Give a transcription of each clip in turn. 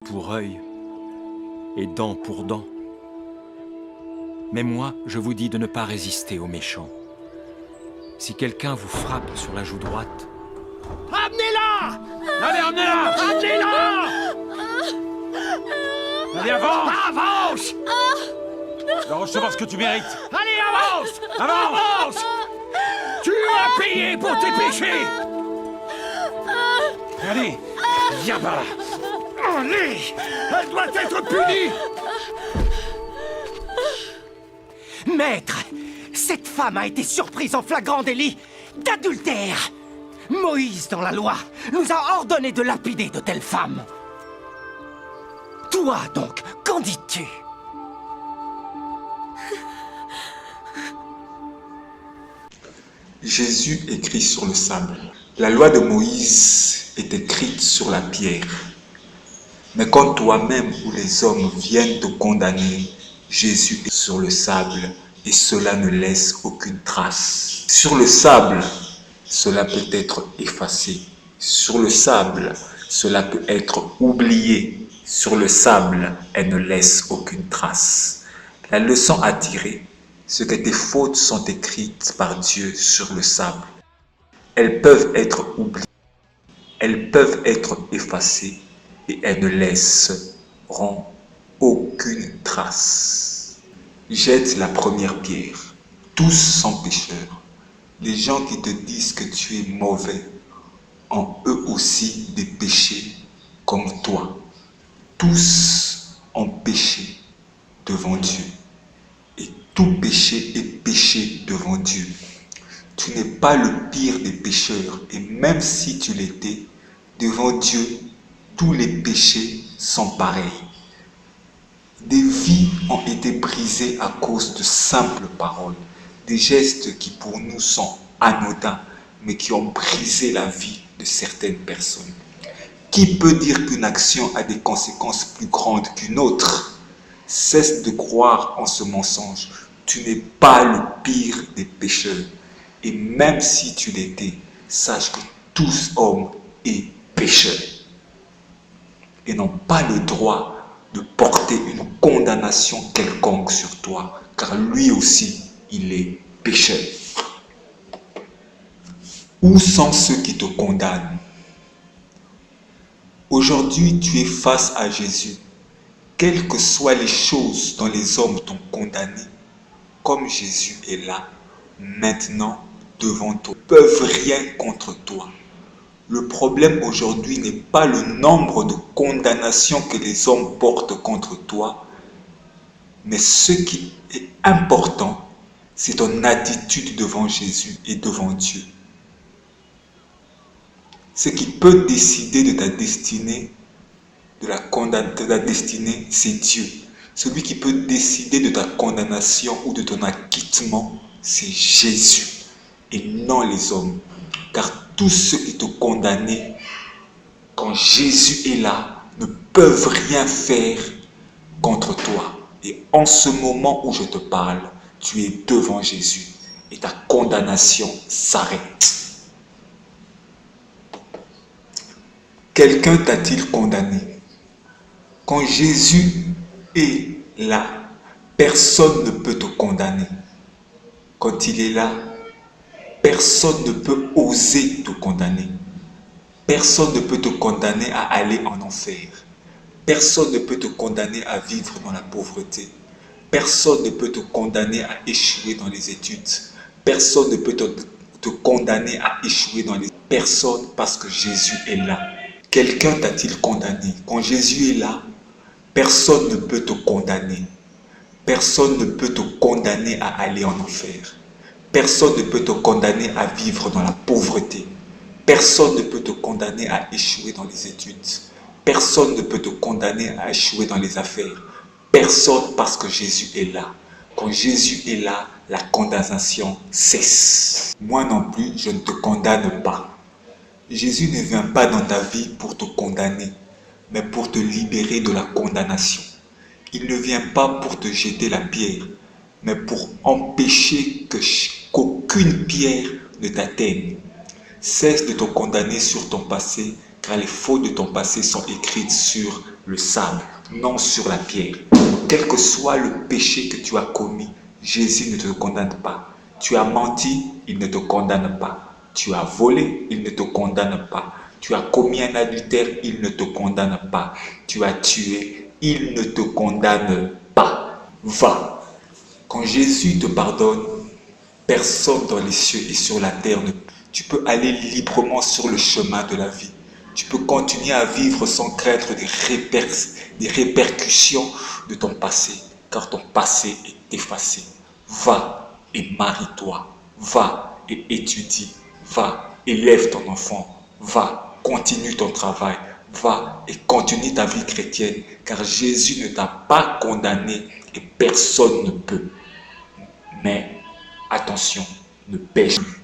pour œil et dent pour dent. Mais moi, je vous dis de ne pas résister aux méchants. Si quelqu'un vous frappe sur la joue droite, Amenez-la! Allez, emmenez-la! Amenez-la! Allez, avance! Avance! Tu vas recevoir ce que tu mérites. Allez, avance! Avance! Tu as payé pour tes péchés! Allez, viens par là! Allez! Elle doit être punie! Maître, cette femme a été surprise en flagrant délit d'adultère. Moïse, dans la loi, nous a ordonné de lapider de telles femmes. Toi, donc, qu'en dis-tu? Jésus écrit sur le sable. La loi de Moïse est écrite sur la pierre. Mais quand toi-même ou les hommes viennent te condamner, Jésus est sur le sable et cela ne laisse aucune trace. Sur le sable, cela peut être effacé. Sur le sable, cela peut être oublié. Sur le sable, elle ne laisse aucune trace. La leçon à tirer, c'est que tes fautes sont écrites par Dieu sur le sable. Elles peuvent être oubliées, elles peuvent être effacées et elles ne laisseront aucune trace. Jette la première pierre. Tous sont pécheurs. Les gens qui te disent que tu es mauvais ont eux aussi des péchés comme toi. Tous ont péché devant Dieu. Et tout péché est péché devant Dieu. Tu n'es pas le pire des pécheurs. Et même si tu l'étais, devant Dieu, tous les péchés sont pareils. Des vies ont été brisées à cause de simples paroles. Des gestes qui pour nous sont anodins, mais qui ont brisé la vie de certaines personnes. Qui peut dire qu'une action a des conséquences plus grandes qu'une autre? Cesse de croire en ce mensonge. Tu n'es pas le pire des pécheurs. Et même si tu l'étais, sache que tous hommes est pécheur. Et n'ont pas le droit de porter une condamnation quelconque sur toi, car lui aussi, il est pécheur. Où sont ceux qui te condamnent? Aujourd'hui, tu es face à Jésus. Quelles que soient les choses dont les hommes t'ont condamné, comme Jésus est là, maintenant, devant toi, ils ne peuvent rien contre toi. Le problème aujourd'hui n'est pas le nombre de condamnations que les hommes portent contre toi, mais ce qui est important, c'est ton attitude devant Jésus et devant Dieu. Ce qui peut décider de ta destinée, de la destinée, c'est Dieu. Celui qui peut décider de ta condamnation ou de ton acquittement, c'est Jésus et non les hommes. Car tous ceux qui te condamnaient, quand Jésus est là, ne peuvent rien faire contre toi. Et en ce moment où je te parle, tu es devant Jésus et ta condamnation s'arrête. Quelqu'un t'a-t-il condamné? Quand Jésus est là, personne ne peut te condamner. Quand il est là, personne ne peut oser te condamner. Personne ne peut te condamner à aller en enfer. Personne ne peut te condamner à vivre dans la pauvreté. Personne ne peut te condamner à échouer dans les études. Personne ne peut te condamner à échouer dans les... Personne, parce que Jésus est là. Quelqu'un t'a-t-il condamné? Quand Jésus est là, personne ne peut te condamner. Personne ne peut te condamner à aller en enfer. Personne ne peut te condamner à vivre dans la pauvreté. Personne ne peut te condamner à échouer dans les études. Personne ne peut te condamner à échouer dans les affaires. Personne, parce que Jésus est là. Quand Jésus est là, la condamnation cesse. Moi non plus, je ne te condamne pas. Jésus ne vient pas dans ta vie pour te condamner, mais pour te libérer de la condamnation. Il ne vient pas pour te jeter la pierre, mais pour empêcher qu'aucune pierre ne t'atteigne. Cesse de te condamner sur ton passé, car les fautes de ton passé sont écrites sur le sable, non sur la pierre. Quel que soit le péché que tu as commis, Jésus ne te condamne pas. Tu as menti, il ne te condamne pas. Tu as volé, il ne te condamne pas. Tu as commis un adultère, il ne te condamne pas. Tu as tué, il ne te condamne pas. Va. Quand Jésus te pardonne, personne dans les cieux et sur la terre ne peut. Tu peux aller librement sur le chemin de la vie. Tu peux continuer à vivre sans craindre des répercussions de ton passé, car ton passé est effacé. Va et marie-toi. Va et étudie. Va, élève ton enfant. Va, continue ton travail. Va et continue ta vie chrétienne, car Jésus ne t'a pas condamné et personne ne peut. Mais attention, ne pêche plus.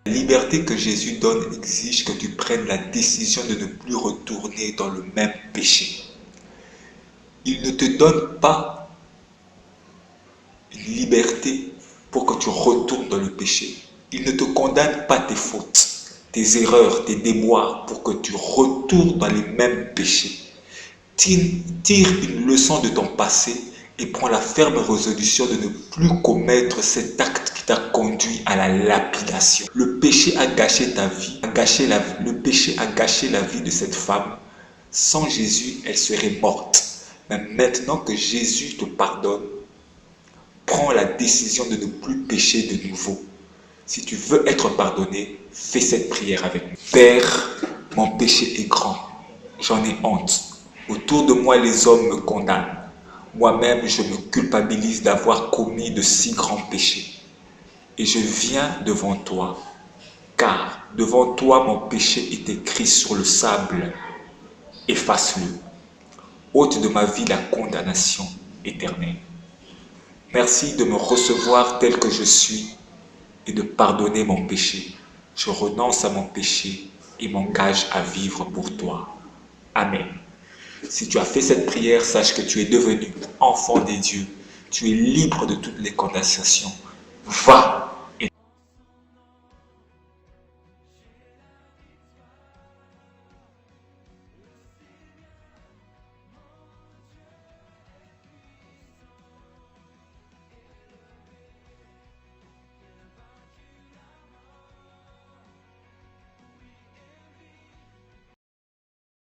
La liberté que Jésus donne exige que tu prennes la décision de ne plus retourner dans le même péché. Il ne te donne pas une liberté pour que tu retournes dans le péché. Il ne te condamne pas tes fautes, tes erreurs, tes déboires pour que tu retournes dans les mêmes péchés. Tire une leçon de ton passé et prends la ferme résolution de ne plus commettre cet acte qui t'a conduit à la lapidation. Le péché a gâché ta vie, le péché a gâché la vie de cette femme. Sans Jésus, elle serait morte. Mais maintenant que Jésus te pardonne, prends la décision de ne plus pécher de nouveau. Si tu veux être pardonné, fais cette prière avec moi. Père, mon péché est grand, j'en ai honte. Autour de moi, les hommes me condamnent. Moi-même, je me culpabilise d'avoir commis de si grands péchés. Et je viens devant toi, car devant toi, mon péché est écrit sur le sable. Efface-le. Ôte de ma vie la condamnation éternelle. Merci de me recevoir tel que je suis et de pardonner mon péché. Je renonce à mon péché et m'engage à vivre pour toi. Amen. Si tu as fait cette prière, sache que tu es devenu enfant des dieux. Tu es libre de toutes les condamnations. Va